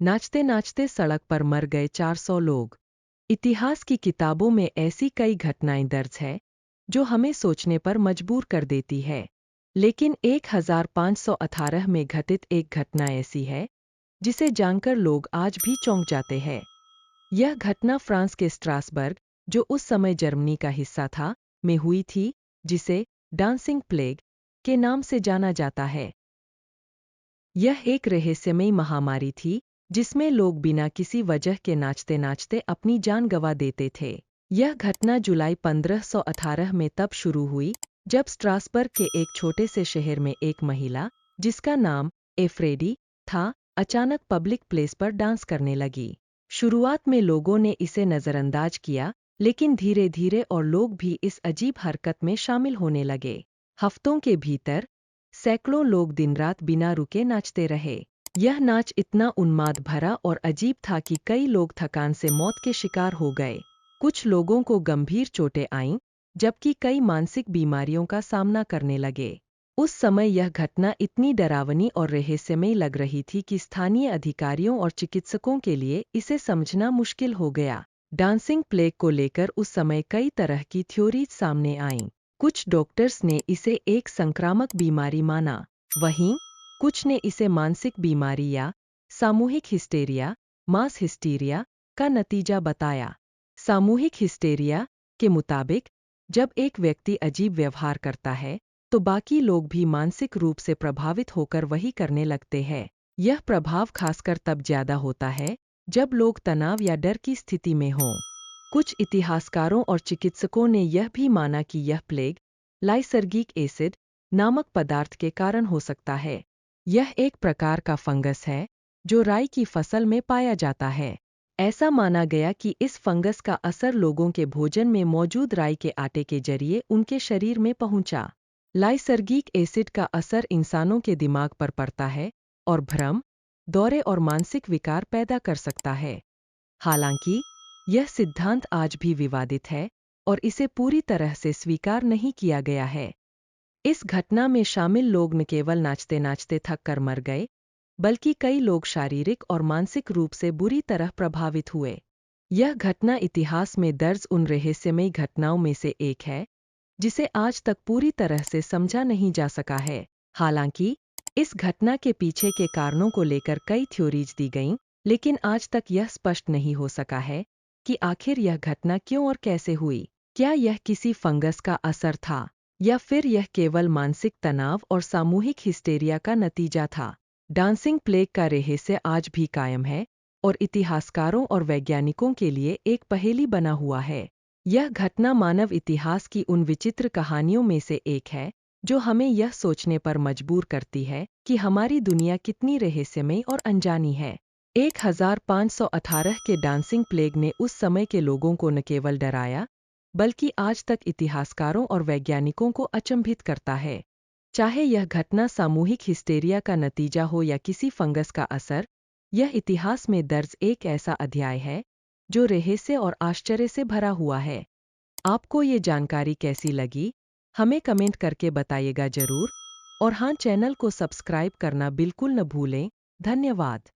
नाचते नाचते सड़क पर मर गए 400 लोग। इतिहास की किताबों में ऐसी कई घटनाएं दर्ज है जो हमें सोचने पर मजबूर कर देती है। लेकिन 1518 में घटित एक घटना ऐसी है जिसे जानकर लोग आज भी चौंक जाते हैं। यह घटना फ्रांस के स्ट्रासबर्ग, जो उस समय जर्मनी का हिस्सा था, में हुई थी, जिसे डांसिंग प्लेग के नाम से जाना जाता है। यह एक रहस्यमयी महामारी थी जिसमें लोग बिना किसी वजह के नाचते नाचते अपनी जान गंवा देते थे। यह घटना जुलाई 1518 में तब शुरू हुई जब स्ट्रासबर्ग के एक छोटे से शहर में एक महिला, जिसका नाम एफ्रेडी था, अचानक पब्लिक प्लेस पर डांस करने लगी। शुरुआत में लोगों ने इसे नज़रअंदाज किया, लेकिन धीरे धीरे और लोग भी इस अजीब हरकत में शामिल होने लगे। हफ्तों के भीतर सैकड़ों लोग दिन रात बिना रुके नाचते रहे। यह नाच इतना उन्माद भरा और अजीब था कि कई लोग थकान से मौत के शिकार हो गए। कुछ लोगों को गंभीर चोटें आईं, जबकि कई मानसिक बीमारियों का सामना करने लगे। उस समय यह घटना इतनी डरावनी और रहस्यमयी लग रही थी कि स्थानीय अधिकारियों और चिकित्सकों के लिए इसे समझना मुश्किल हो गया। डांसिंग प्लेग को लेकर उस समय कई तरह की थ्योरीज सामने आईं। कुछ डॉक्टर्स ने इसे एक संक्रामक बीमारी माना, वहीं कुछ ने इसे मानसिक बीमारी या सामूहिक हिस्टेरिया, मास हिस्टीरिया का नतीजा बताया। सामूहिक हिस्टेरिया के मुताबिक जब एक व्यक्ति अजीब व्यवहार करता है तो बाकी लोग भी मानसिक रूप से प्रभावित होकर वही करने लगते हैं। यह प्रभाव खासकर तब ज्यादा होता है जब लोग तनाव या डर की स्थिति में हों। कुछ इतिहासकारों और चिकित्सकों ने यह भी माना कि यह प्लेग लाइसर्गिक एसिड नामक पदार्थ के कारण हो सकता है। यह एक प्रकार का फंगस है जो राई की फसल में पाया जाता है। ऐसा माना गया कि इस फंगस का असर लोगों के भोजन में मौजूद राई के आटे के जरिए उनके शरीर में पहुंचा। लाइसर्गिक एसिड का असर इंसानों के दिमाग पर पड़ता है और भ्रम, दौरे और मानसिक विकार पैदा कर सकता है। हालांकि यह सिद्धांत आज भी विवादित है और इसे पूरी तरह से स्वीकार नहीं किया गया है। इस घटना में शामिल लोग न केवल नाचते नाचते थक कर मर गए, बल्कि कई लोग शारीरिक और मानसिक रूप से बुरी तरह प्रभावित हुए। यह घटना इतिहास में दर्ज उन रहस्यमयी घटनाओं में से एक है जिसे आज तक पूरी तरह से समझा नहीं जा सका है। हालांकि इस घटना के पीछे के कारणों को लेकर कई थ्योरीज दी गईं, लेकिन आज तक यह स्पष्ट नहीं हो सका है कि आखिर यह घटना क्यों और कैसे हुई। क्या यह किसी फंगस का असर था या फिर यह केवल मानसिक तनाव और सामूहिक हिस्टेरिया का नतीजा था? डांसिंग प्लेग का रहस्य आज भी कायम है और इतिहासकारों और वैज्ञानिकों के लिए एक पहेली बना हुआ है। यह घटना मानव इतिहास की उन विचित्र कहानियों में से एक है जो हमें यह सोचने पर मजबूर करती है कि हमारी दुनिया कितनी रहस्यमयी और अनजानी है। 1518 के डांसिंग प्लेग ने उस समय के लोगों को न केवल डराया, बल्कि आज तक इतिहासकारों और वैज्ञानिकों को अचंभित करता है। चाहे यह घटना सामूहिक हिस्टेरिया का नतीजा हो या किसी फंगस का असर, यह इतिहास में दर्ज एक ऐसा अध्याय है जो रहस्य और आश्चर्य से भरा हुआ है। आपको ये जानकारी कैसी लगी? हमें कमेंट करके बताइएगा जरूर। और हाँ, चैनल को सब्सक्राइब करना बिल्कुल न भूलें। धन्यवाद।